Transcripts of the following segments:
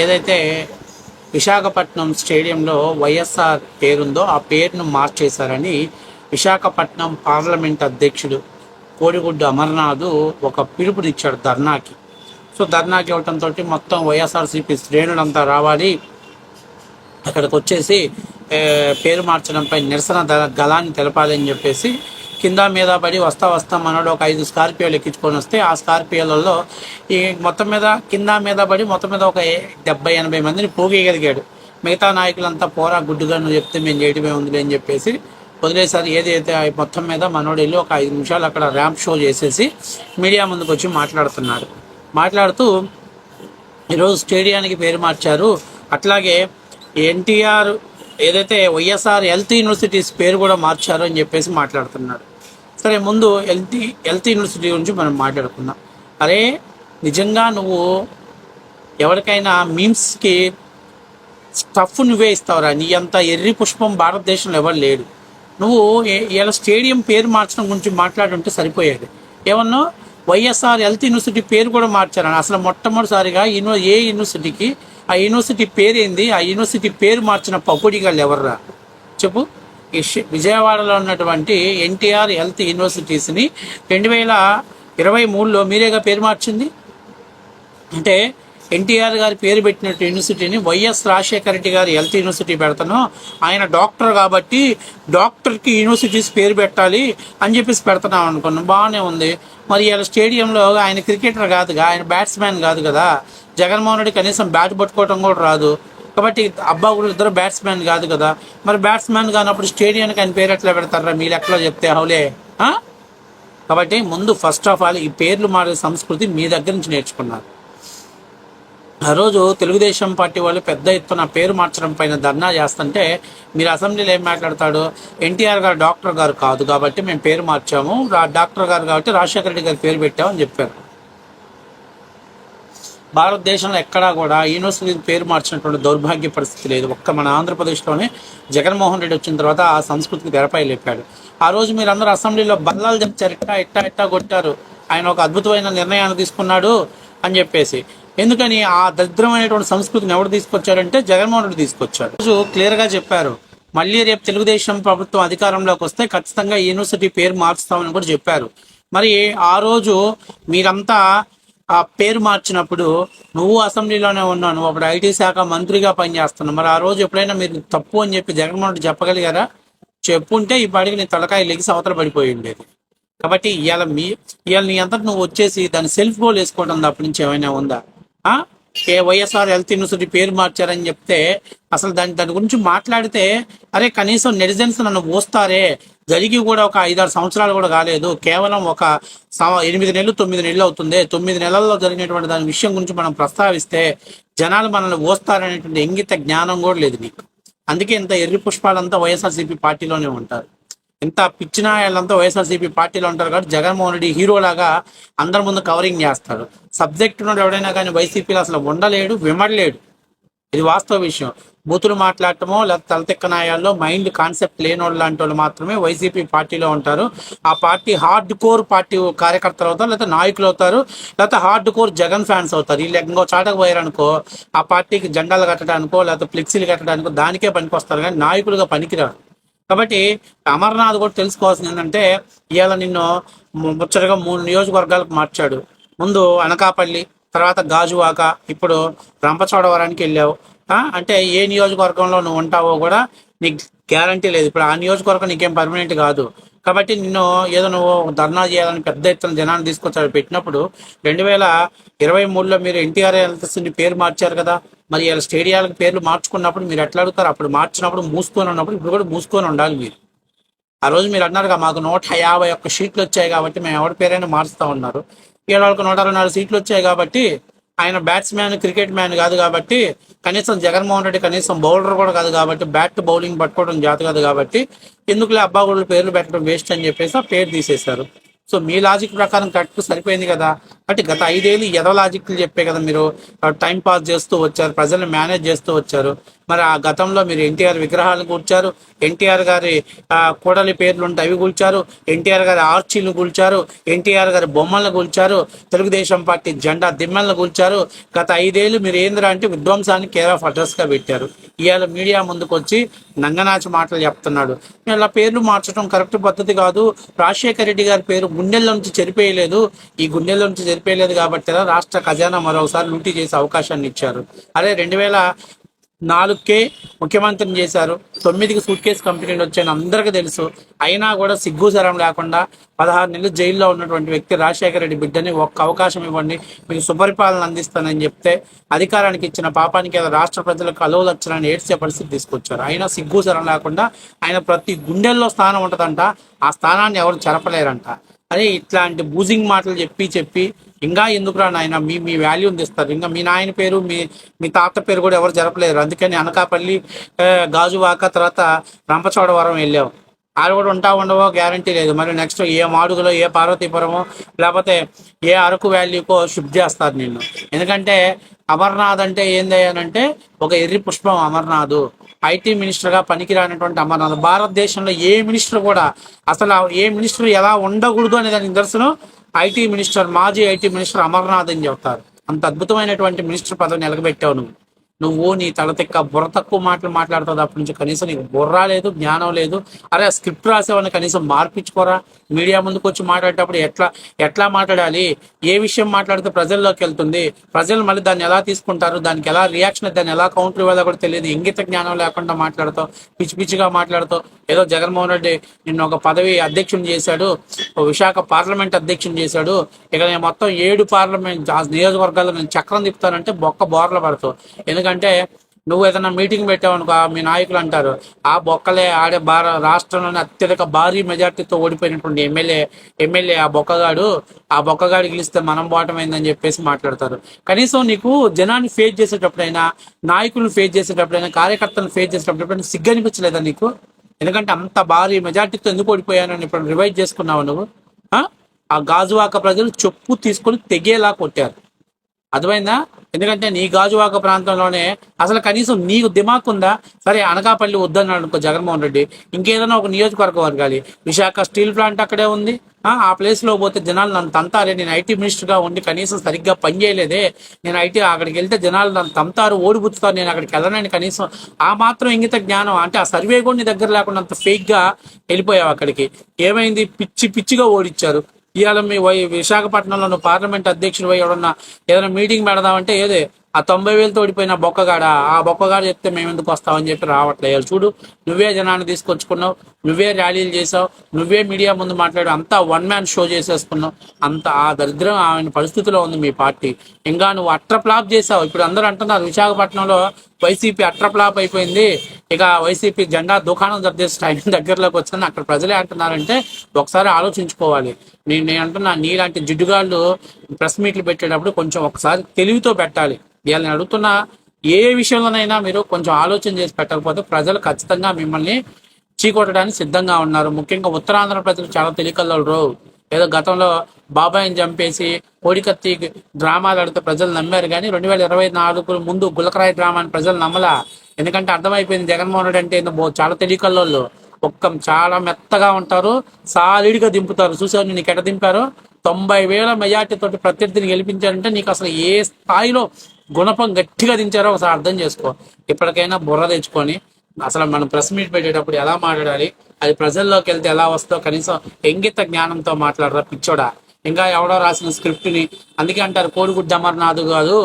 ఏదైతే విశాఖపట్నం స్టేడియంలో వైఎస్ఆర్ పేరుందో ఆ పేరును మార్చేశారని విశాఖపట్నం పార్లమెంట్ అధ్యక్షుడు కోడిగుడ్డు అమర్నాథ్ ఒక పిలుపునిచ్చాడు ధర్నాకి. సో ధర్నాకి ఇవ్వడంతో మొత్తం వైఎస్ఆర్సీపీ శ్రేణులంతా రావాలి, అక్కడికి వచ్చేసి పేరు మార్చడంపై నిరసన గలాన్ని తెలపాలని చెప్పేసి కింద మీద పడి వస్తా మనోడు ఒక 5 స్కార్పియోలు ఎక్కించుకొని వస్తే ఆ స్కార్పియోలలో ఈ మొత్తం మీద కింద మీద పడి మొత్తం మీద ఒక 70-80 మందిని పోగేయగలిగాడు. మిగతా నాయకులంతా పోరా గుడ్డుగా నువ్వు చెప్తే మేము చేయడమే ఉంది అని చెప్పేసి వదిలేసారి. ఏదైతే మొత్తం మీద మనోడు వెళ్ళి ఒక 5 నిమిషాలు అక్కడ ర్యాంప్ షో చేసేసి మీడియా ముందుకు వచ్చి మాట్లాడుతూ ఈరోజు స్టేడియానికి పేరు మార్చారు, అట్లాగే ఎన్టీఆర్ ఏదైతే వైఎస్ఆర్ హెల్త్ యూనివర్సిటీస్ పేరు కూడా మార్చారు అని చెప్పేసి మాట్లాడుతున్నాడు. సరే, ముందు హెల్త్ యూనివర్సిటీ గురించి మనం మాట్లాడుకుందాం. అరే నిజంగా నువ్వు ఎవరికైనా మీమ్స్కి స్టఫ్ నువ్వే ఇస్తావురా, నీ అంత ఎర్రి పుష్పం భారతదేశంలో ఎవరు లేడు. నువ్వు ఇలా స్టేడియం పేరు మార్చడం గురించి మాట్లాడుంటే సరిపోయేది. ఏమన్నా వైఎస్ఆర్ హెల్త్ యూనివర్సిటీ పేరు కూడా మార్చారని. అసలు మొట్టమొదటిసారిగా ఏ యూనివర్సిటీకి ఆ యూనివర్సిటీ పేరు ఏంది, ఆ యూనివర్సిటీ పేరు మార్చిన పప్పుడిగాళ్ళు ఎవర్రా చెప్పు. విజయవాడలో ఉన్నటువంటి ఎన్టీఆర్ హెల్త్ యూనివర్సిటీస్ని 2023లో మీరేగా పేరు మార్చింది. అంటే ఎన్టీఆర్ గారి పేరు పెట్టినట్టు యూనివర్సిటీని వైఎస్ రాజశేఖర రెడ్డి గారి హెల్త్ యూనివర్సిటీ పెడతాను, ఆయన డాక్టర్ కాబట్టి డాక్టర్కి యూనివర్సిటీస్ పేరు పెట్టాలి అని చెప్పేసి పెడుతున్నాం అనుకున్నాం, బాగానే ఉంది. మరి ఇలా స్టేడియంలో ఆయన క్రికెటర్ కాదుగా, ఆయన బ్యాట్స్మెన్ కాదు కదా, జగన్మోహన్ రెడ్డి కనీసం బ్యాట్ పట్టుకోవటం కూడా రాదు కాబట్టి అబ్బా కూడా ఇద్దరు బ్యాట్స్మెన్ కాదు కదా, మరి బ్యాట్స్మెన్ కానప్పుడు స్టేడియానికి ఆయన పేరు ఎట్లా పెడతారా మీరు ఎట్లా చెప్తే హౌలే. కాబట్టి ముందు ఫస్ట్ ఆఫ్ ఆల్ ఈ పేర్లు మారే సంస్కృతి మీ దగ్గర నుంచి నేర్చుకున్నారు. ఆ రోజు తెలుగుదేశం పార్టీ వాళ్ళు పెద్ద ఎత్తున పేరు మార్చడం పైన ధర్నా చేస్తుంటే మీరు అసెంబ్లీలో ఏం మాట్లాడతాడు, ఎన్టీఆర్ గారు డాక్టర్ గారు కాదు కాబట్టి మేము పేరు మార్చాము, డాక్టర్ గారు కాబట్టి రాజశేఖర రెడ్డి గారి పేరు పెట్టామని చెప్పారు. భారతదేశంలో ఎక్కడా కూడా యూనివర్సిటీ పేరు మార్చినటువంటి దౌర్భాగ్య పరిస్థితి లేదు. ఒక్క మన ఆంధ్రప్రదేశ్లోనే జగన్మోహన్ రెడ్డి వచ్చిన తర్వాత ఆ సంస్కృతికి తెరపై లేపాడు. ఆ రోజు మీరందరూ అసెంబ్లీలో బల్లాలు చెప్తారు, ఇట్టా కొట్టారు, ఆయన ఒక అద్భుతమైన నిర్ణయాన్ని తీసుకున్నాడు అని చెప్పేసి. ఎందుకని ఆ దరిద్రమైనటువంటి సంస్కృతిని ఎవరు తీసుకొచ్చారంటే జగన్మోహన్ రెడ్డి తీసుకొచ్చాడు. రోజు క్లియర్గా చెప్పారు, మళ్ళీ రేపు తెలుగుదేశం ప్రభుత్వం అధికారంలోకి వస్తే ఖచ్చితంగా యూనివర్సిటీ పేరు మార్చుతామని కూడా చెప్పారు. మరి ఆ రోజు మీరంతా ఆ పేరు మార్చినప్పుడు నువ్వు అసెంబ్లీలోనే ఉన్నావు, నువ్వు అప్పుడు ఐటీ శాఖ మంత్రిగా పనిచేస్తున్నావు. మరి ఆ రోజు ఎప్పుడైనా మీరు తప్పు అని చెప్పి జగన్మోహన్ రెడ్డి చెప్పగలిగారా? చెప్పుంటే ఈ పాటికి నీ తలకాయ లెగిసి అవతల పడిపోయి ఉండేది. కాబట్టి ఇవాళ నీ అంతటి నువ్వు వచ్చేసి దాన్ని సెల్ఫ్ గోల్ వేసుకోవడం తప్ప నుంచి ఏమైనా ఉందా? వైఎస్ఆర్ హెల్త్ యూనివర్సిటీ పేరు మార్చారని చెప్తే అసలు దాని గురించి మాట్లాడితే అరే కనీసం నెటిజన్స్ నన్ను పోస్తారే, జరిగి కూడా ఒక 5-6 సంవత్సరాలు కూడా కాలేదు, కేవలం ఒక 8 నెలలు 9 నెలలు అవుతుంది, 9 నెలల్లో జరిగినటువంటి దాని విషయం గురించి మనం ప్రస్తావిస్తే జనాలు మనల్ని పోస్తారనేటువంటి ఇంగిత జ్ఞానం కూడా లేదు నీకు. అందుకే ఇంత ఎర్రి పుష్పాలంతా వైఎస్ఆర్సీపీ పార్టీలోనే ఉంటారు, ఇంత పిచ్చిన వాళ్ళంతా వైఎస్ఆర్సీపీ పార్టీలో ఉంటారు. కాబట్టి జగన్మోహన్ రెడ్డి హీరోలాగా అందరి ముందు కవరింగ్ చేస్తాడు. సబ్జెక్ట్ ఉన్నాడు ఎవడైనా కానీ వైసీపీలో అసలు ఉండలేడు, విమడలేడు. ఇది వాస్తవ విషయం. బూతులు మాట్లాడటమో లేకపోతే తలతెక్కనాయాల్లో మైండ్ కాన్సెప్ట్ లేని వాళ్ళు లాంటి వాళ్ళు మాత్రమే వైసీపీ పార్టీలో ఉంటారు. ఆ పార్టీ హార్డ్ కోర్ పార్టీ కార్యకర్తలు అవుతారు, లేకపోతే నాయకులు అవుతారు, లేకపోతే హార్డ్ కోర్ జగన్ ఫ్యాన్స్ అవుతారు. వీళ్ళు ఇంకో చాటకు పోయారనుకో ఆ పార్టీకి జెండాలు కట్టడానికో లేకపోతే ఫ్లెక్సీలు కట్టడానికో దానికే పనికొస్తారు, కానీ నాయకులుగా పనికిరారు. కాబట్టి అమర్నాథ్ కూడా తెలుసుకోవాల్సింది ఏంటంటే ఇవాళ నిన్ను ముచ్చటగా 3 నియోజకవర్గాలకు మార్చాడు. ముందు అనకాపల్లి, తర్వాత గాజువాక, ఇప్పుడు రంపచోడవరానికి వెళ్ళావు. అంటే ఏ నియోజకవర్గంలో నువ్వు ఉంటావో కూడా నీకు గ్యారంటీ లేదు. ఇప్పుడు ఆ నియోజకవర్గం నీకేం పర్మనెంట్ కాదు. కాబట్టి నిన్ను ఏదో నువ్వు ధర్నా చేయాలని పెద్ద ఎత్తున జనాన్ని తీసుకొచ్చాడు పెట్టినప్పుడు 2023లో మీరు ఎన్టీఆర్ హెల్త్ పేరు మార్చారు కదా, మరి ఇలా స్టేడియాలకు పేర్లు మార్చుకున్నప్పుడు మీరు ఎట్లా అడుగుతారు? అప్పుడు మార్చినప్పుడు మూసుకొని ఉన్నప్పుడు ఇప్పుడు కూడా మూసుకొని ఉండాలి మీరు. ఆ రోజు మీరు అన్నారుగా మాకు 151 సీట్లు వచ్చాయి కాబట్టి మేము ఎవరి పేరైనా మారుస్తూ ఉన్నారు. ఈడ వాళ్ళకి 164 సీట్లు వచ్చాయి కాబట్టి ఆయన బ్యాట్స్మెన్ క్రికెట్ మ్యాన్ కాదు కాబట్టి కనీసం జగన్మోహన్ రెడ్డి కనీసం బౌలర్ కూడా కాదు కాబట్టి బ్యాట్ బౌలింగ్ పట్టుకోవడం జాత కాదు కాబట్టి ఎందుకులే అబ్బాగుళ్ళు పేర్లు పెట్టడం వేస్ట్ అని చెప్పేసి ఆ పేరు తీసేశారు. సో మీ లాజిక్ ప్రకారం కరెక్ట్ సరిపోయింది కదా. బట్ గత 5 ఏళ్ళు ఎదో లాజిక్లు చెప్పే కదా మీరు టైం పాస్ చేస్తూ వచ్చారు, ప్రజల్ని మేనేజ్ చేస్తూ వచ్చారు. మరి ఆ గతంలో మీరు ఎన్టీఆర్ విగ్రహాలను కూర్చారు, ఎన్టీఆర్ గారి కూడలి పేర్లు ఉంటే అవి కూల్చారు, ఎన్టీఆర్ గారి ఆర్చీలు కూల్చారు, ఎన్టీఆర్ గారి బొమ్మలను కూల్చారు, తెలుగుదేశం పార్టీ జెండా దిమ్మలను కూల్చారు. గత 5 ఏళ్ళు మీరు ఏంద్రా అంటే విధ్వంసాన్ని కేర్ ఆఫ్ అడ్రస్గా పెట్టారు. ఇవాళ మీడియా ముందుకు వచ్చి నంగనాచి మాటలు చెప్తున్నాడు. ఇలా పేర్లు మార్చడం కరెక్ట్ పద్ధతి కాదు. రాజశేఖర రెడ్డి గారి పేరు గుండెల్లో నుంచి చెరిపేయలేదు. ఈ గుండెల్లో నుంచి చెరిపేయలేదు కాబట్టి రాష్ట్ర ఖజానా మరోసారి లూటీ చేసే అవకాశాన్ని ఇచ్చారు. అదే 2004కే ముఖ్యమంత్రిని చేశారు. 9కి సూట్ కేసు కంపెనీలు వచ్చాయని అందరికీ తెలుసు. అయినా కూడా సిగ్గు సరం లేకుండా 16 నెలలు జైల్లో ఉన్నటువంటి వ్యక్తి రాజశేఖర రెడ్డి బిడ్డని ఒక్క అవకాశం ఇవ్వండి, మీకు సుపరిపాలన అందిస్తానని చెప్తే అధికారానికి ఇచ్చిన పాపానికి రాష్ట్ర ప్రజలకు అలవలచ్చని ఏడ్చే పరిస్థితి తీసుకొచ్చారు. అయినా సిగ్గు సరం లేకుండా ఆయన ప్రతి గుండెల్లో స్థానం ఉంటుందంట, ఆ స్థానాన్ని ఎవరు చెరపలేరంట. అదే ఇట్లాంటి బూజింగ్ మాటలు చెప్పి ఇంకా ఎందుకురా నాయన మీ వాల్యూని తెస్తారు. ఇంకా మీ నాయన పేరు మీ తాత పేరు కూడా ఎవరు జరపలేరు. అందుకని అనకాపల్లి, గాజువాక, తర్వాత రంపచోడవరం వెళ్ళావు. ఆడ కూడా ఉండవో గ్యారంటీ లేదు. మరి నెక్స్ట్ ఏ మాడుగులో, ఏ పార్వతీపురమో, లేకపోతే ఏ అరకు వ్యాలీకో షిఫ్ట్ చేస్తారు నిన్ను. ఎందుకంటే అమర్నాథ్ అంటే ఏందయ్యానంటే ఒక ఎర్రి పుష్పం అమర్నాథ్. ఐటీ మినిస్టర్గా పనికిరానటువంటి అమర్నాథ్. భారతదేశంలో ఏ మినిస్టర్ కూడా అసలు ఏ మినిస్టర్ ఎలా ఉండకూడదు అనే దానికి నిదర్శనం ఐటీ మినిస్టర్, మాజీ ఐటీ మినిస్టర్ అమర్నాథ్ అని చెప్తారు. అంత అద్భుతమైనటువంటి మినిస్టర్ పదవిని నిలబెట్టావు నువ్వు నీ తలతిక్క బుర్ర తక్కువ మాటలు మాట్లాడుతుంది. అప్పటి నుంచి కనీసం నీకు బుర్ర లేదు, జ్ఞానం లేదు. అరే స్క్రిప్ట్ రాసేవాళ్ళని కనీసం మార్పించుకోరా. మీడియా ముందుకు వచ్చి మాట్లాడేటప్పుడు ఎట్లా మాట్లాడాలి, ఏ విషయం మాట్లాడితే ప్రజల్లోకి వెళ్తుంది, ప్రజలు మళ్ళీ దాన్ని ఎలా తీసుకుంటారు, దానికి ఎలా రియాక్షన్, దాన్ని ఎలా కౌంటర్ ఇవ్వాలో కూడా తెలియదు. ఇంగిత జ్ఞానం లేకుండా మాట్లాడుతావు, పిచ్చిగా మాట్లాడుతావు. ఏదో జగన్మోహన్ రెడ్డి నిన్ను ఒక పదవి అధ్యక్షుని చేశాడు, విశాఖ పార్లమెంట్ అధ్యక్షుని చేశాడు, ఇక నేను మొత్తం 7 పార్లమెంట్ నియోజకవర్గాల్లో నేను చక్రం తిప్పుతానంటే బోర్ల పడతావు. ఎందుకంటే నువ్వు ఏదైనా మీటింగ్ పెట్టావనుకో మీ నాయకులు అంటారు ఆ బొక్కలే ఆడే రాష్ట్రంలోనే అత్యధిక భారీ మెజార్టీతో ఓడిపోయినటువంటి ఎమ్మెల్యే ఆ బొక్కగాడు గెలిస్తే మనం పోవటమైందని చెప్పేసి మాట్లాడతారు. కనీసం నీకు జనాన్ని ఫేస్ చేసేటప్పుడైనా, నాయకులను ఫేస్ చేసేటప్పుడైనా, కార్యకర్తలను ఫేస్ చేసేటప్పుడైనా సిగ్గు అనిపించలేదా నీకు? ఎందుకంటే అంత భారీ మెజార్టీతో ఎందుకు ఓడిపోయానని ఇప్పుడు రివైజ్ చేసుకున్నావు నువ్వు. ఆ గాజువాక ప్రజలు చెప్పు తీసుకొని తెగేలా కొట్టారు, అర్థమైందా? ఎందుకంటే నీ గాజువాక ప్రాంతంలోనే అసలు కనీసం నీకు దిమాక్ ఉందా? సరే అనకాపల్లి వద్దన్నాడు అనుకో జగన్మోహన్ రెడ్డి, ఇంకేదైనా ఒక నియోజకవర్గం వర్గాలి. విశాఖ స్టీల్ ప్లాంట్ అక్కడే ఉంది, ఆ ప్లేస్లో పోతే జనాలు నన్ను తంతారే. నేను ఐటీ మినిస్టర్గా ఉండి కనీసం సరిగ్గా పని చేయలేదే, నేను అక్కడికి వెళ్తే జనాలు నన్ను తంతారు, ఓడిపుచ్చుతారు, నేను అక్కడికి వెళ్ళనని కనీసం ఆ మాత్రం ఇంగిత జ్ఞానం అంటే ఆ సర్వే కూడా నీ దగ్గర లేకుండా అంత ఫేక్గా వెళ్ళిపోయావు అక్కడికి. ఏమైంది? పిచ్చిగా ఓడిచ్చారు. ఇవాళ మీ విశాఖపట్నంలో నువ్వు పార్లమెంట్ అధ్యక్షుడు పోయి ఎవడన్నా ఏదైనా మీటింగ్ పెడదామంటే ఏదే ఆ 90,000తో ఓడిపోయిన బొక్కగాడు చెప్తే మేము ఎందుకు వస్తామని చెప్పి రావట్లేదు. చూడు, నువ్వే జనాన్ని తీసుకొచ్చుకున్నావు, నువ్వే ర్యాలీలు చేసావు, నువ్వే మీడియా ముందు మాట్లాడు, అంతా వన్ మ్యాన్ షో చేసేసుకున్నావు. అంత ఆ దరిద్రం ఆయన పరిస్థితిలో ఉంది మీ పార్టీ. ఇంకా నువ్వు అట్రప్లాప్ చేసావు. ఇప్పుడు అందరూ అంటున్నారు విశాఖపట్నంలో వైసీపీ అట్రప్లాప్ అయిపోయింది, ఇక వైసీపీ జెండా దుకాణం దర్దేసి టైం దగ్గరలోకి వచ్చిందని అక్కడ ప్రజలే అంటున్నారంటే ఒకసారి ఆలోచించుకోవాలి. నేను అంటున్నా, నీలాంటి జిడ్డుగాళ్ళు ప్రెస్ మీట్లు పెట్టేటప్పుడు కొంచెం ఒకసారి తెలివితో పెట్టాలి. ఇవాళ నేను అడుగుతున్నా, ఏ విషయంలోనైనా మీరు కొంచెం ఆలోచన చేసి పెట్టకపోతే ప్రజలు ఖచ్చితంగా మిమ్మల్ని చీకొట్టడానికి సిద్ధంగా ఉన్నారు. ముఖ్యంగా ఉత్తరాంధ్ర ప్రజలు చాలా తెలియకల్లో ఏదో గతంలో బాబాయిని చంపేసి కోడికత్తి డ్రామాలు ఆడితే ప్రజలు నమ్మారు, కానీ 2024 ముందు గులకరాయి డ్రామాని ప్రజలు నమ్మలా. ఎందుకంటే అర్థమైపోయింది జగన్మోహన్ రెడ్డి అంటే చాలా తెలియకల్లో చాలా మెత్తగా ఉంటారు, సాలిడ్గా దింపుతారు. చూసారు నీకు ఎట దింపారు? 90,000 మెజార్టీతో ప్రత్యర్థిని గెలిపించారంటే నీకు అసలు ఏ స్థాయిలో గుణపం గట్టిగా దించారో ఒకసారి అర్థం చేసుకో. ఇప్పటికైనా బుర్ర తెచ్చుకొని అసలు మనం ప్రెస్ మీట్ పెట్టేటప్పుడు ఎలా మాట్లాడాలి, అది ప్రజల్లోకి వెళ్తే ఎలా వస్తుందో కనీసం ఇంగిత జ్ఞానంతో మాట్లాడరా పిచ్చోడా. ఇంకా ఎవడో రాసిన స్క్రిప్ట్ని అందుకే అంటారు కోడిగుడ్డు అమర్నాథ్ కాదు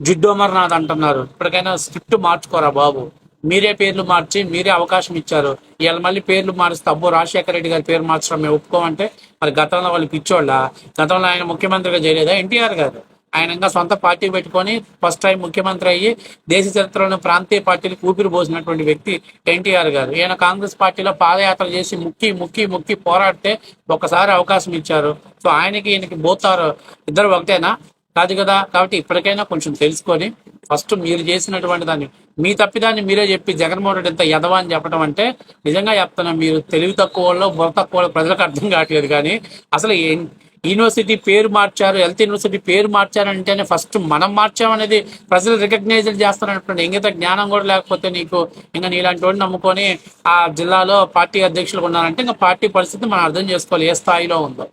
జిడ్డు అమర్నాథ్ అంటున్నారు. ఇప్పటికైనా స్క్రిప్ట్ మార్చుకోరా బాబు. మీరే పేర్లు మార్చి మీరే అవకాశం ఇచ్చారు. ఇవాళ మళ్ళీ పేర్లు మారుస్తే అబ్బో రాజశేఖర రెడ్డి గారి పేరు మార్చడం మేము ఒప్పుకోమంటే మరి గతంలో వాళ్ళు పిచ్చోళ్ళ? గతంలో ఆయన ముఖ్యమంత్రిగా చేయలేదా ఎన్టీఆర్ గారు? ఆయన ఇంకా సొంత పార్టీ పెట్టుకొని ఫస్ట్ టైం ముఖ్యమంత్రి అయ్యి దేశ చరిత్రలోని ప్రాంతీయ పార్టీలకు ఊపిరి పోసినటువంటి వ్యక్తి ఎన్టీఆర్ గారు. ఈయన కాంగ్రెస్ పార్టీలో పాదయాత్ర చేసి ముక్కి పోరాడితే ఒకసారి అవకాశం ఇచ్చారు. సో ఆయనకి ఈయనకి బోతారు ఇద్దరు ఒకటేనా? కాదు కదా. కాబట్టి ఇప్పటికైనా కొంచెం తెలుసుకొని ఫస్ట్ మీరు చేసినటువంటి దాన్ని, మీ తప్పిదాన్ని మీరే చెప్పి జగన్మోహన్ రెడ్డి ఎంత యదవా అని చెప్పడం అంటే, నిజంగా చెప్తున్నా, మీరు తెలివి తక్కువ వాళ్ళు, బుర్ర తక్కువ వాళ్ళు ప్రజలకు అర్థం కావట్లేదు. కానీ అసలు యూనివర్సిటీ పేరు మార్చారు, హెల్త్ యూనివర్సిటీ పేరు మార్చారంటేనే ఫస్ట్ మనం మార్చామనేది ప్రజలు రికగ్నైజ్ చేస్తారనుకోండి. ఇంగిత జ్ఞానం కూడా లేకపోతే నీకు, ఇంకా నీలాంటి వాడిని నమ్ముకొని ఆ జిల్లాలో పార్టీ అధ్యక్షులు ఉన్నారంటే ఇంకా పార్టీ పరిస్థితి మనం అర్థం చేసుకోవాలి ఏ స్థాయిలో ఉందో.